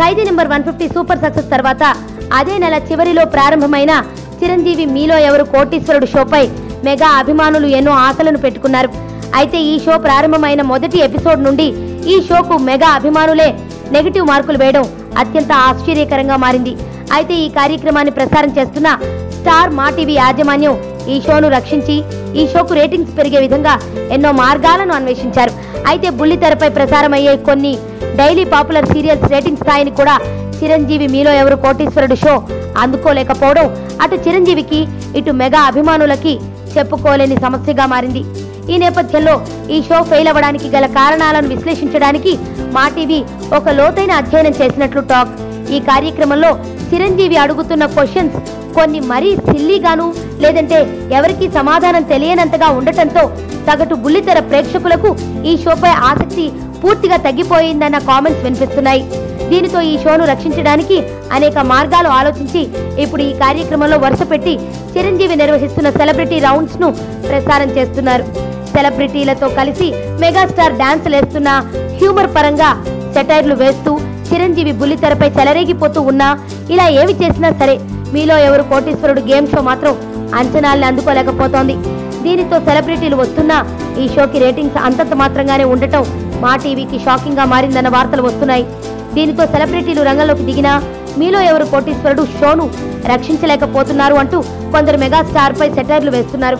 ఖైదీ number 150 super success తర్వాత అదే నెల చివరిలో ప్రారంభమైన చిరంజీవి మీలో ఎవరు కోటీశ్వరుడు షోపై మెగా అభిమానులు ఎన్నో ఆశలను పెట్టుకున్నారు. అయితే ఈ షో ప్రారంభమైన మొదటి ఎపిసోడ్ నుండి ఈ షోకు మెగా అభిమానులే నెగటివ్ మార్కులు వేయడం అత్యంత ఆశ్చర్యకరంగా మారింది. అయితే ఈ కార్యక్రమాన్ని ప్రసారం చేస్తున్న స్టార్ మా టీవీ యాజమాన్యం ఈ షోను రక్షించి ఈ షోకు రేటింగ్స్ పెరిగే విధంగా ఎన్నో మార్గాలను అన్వేషించారు. అయితే బుల్లితెరపై ప్రసారమయ్యే కొన్ని డైలీ పాపులర్ సీరియల్స్ రేటింగ్ స్థాయిని కూడా చిరంజీవి మీలో ఎవరు కోటీశ్వరుడు షో అందుకోలేకపోవడం అటు చిరంజీవికి ఇటు మెగా అభిమానులకి చెప్పుకోలేని సమస్యగా మారింది. ఈ నేపథ్యంలో ఈ షో ఫెయిల్ అవ్వడానికి గల కారణాలను విశ్లేషించడానికి మా టీవీ ఒక లోతైన అధ్యయనం చేసినట్లు టాక్. ఈ కార్యక్రమంలో చిరంజీవి అడుగుతున్న క్వశ్చన్స్ కొన్ని మరీ సిల్లీగాను లేదంటే ఎవరికి సమాధానం తెలియనంతగా ఉండటంతో సగటు బుల్లితెర ప్రేక్షకులకు ఈ షోపై ఆసక్తి పూర్తిగా తగ్గిపోయిందన్న కామెంట్స్ వినిపిస్తున్నాయి. దీనితో ఈ షోను రక్షించడానికి అనేక మార్గాలు ఆలోచించి ఇప్పుడు ఈ కార్యక్రమంలో వరుస పెట్టి చిరంజీవి నిర్వహిస్తున్న సెలబ్రిటీ రౌండ్స్ ను ప్రసారం చేస్తున్నారు. సెలబ్రిటీలతో కలిసి మెగాస్టార్ డాన్స్ లేస్తున్న హ్యూమర్ పరంగా సెటైర్లు వేస్తూ చిరంజీవి బుల్లితెరపై చెలరేగిపోతూ ఉన్నా ఇలా ఏమి చేసినా సరే మీలో ఎవరు కోటీశ్వరుడు గేమ్ షో మాత్రం అంచనాల్ని అందుకోలేకపోతోంది. దీనితో సెలబ్రిటీలు వస్తున్నా ఈ షోకి రేటింగ్స్ అంతంత మాత్రంగానే ఉండటం మా టీవీకి షాకింగ్ గా మారిందన్న వార్తలు వస్తున్నాయి. దీనితో సెలబ్రిటీలు రంగంలోకి దిగినా మీలో ఎవరు కోటీశ్వరుడు షోను రక్షించలేకపోతున్నారు అంటూ కొందరు మెగాస్టార్ పై సెటైర్లు వేస్తున్నారు.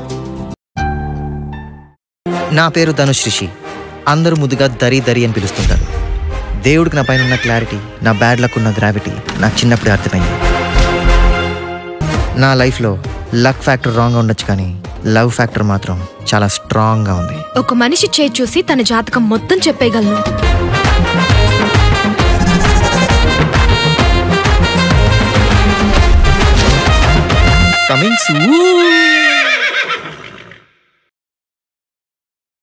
నా పేరు ధనుష్ రిషి, అందరూ ముద్దుగా దరి దరి అని పిలుస్తుంటారు. దేవుడికి నా పైన ఉన్న క్లారిటీ, నా బ్యాడ్ లక్ ఉన్న గ్రావిటీ నాకు చిన్నప్పుడే అర్థమైంది. నా లైఫ్లో లక్ ఫ్యాక్టర్ రాంగ్గా ఉండొచ్చు, కానీ లవ్ ఫ్యాక్టర్ మాత్రం చాలా స్ట్రాంగ్గా ఉంది. ఒక మనిషి చేయి చూసి తన జాతకం మొత్తం చెప్పేయగలను. Coming soon.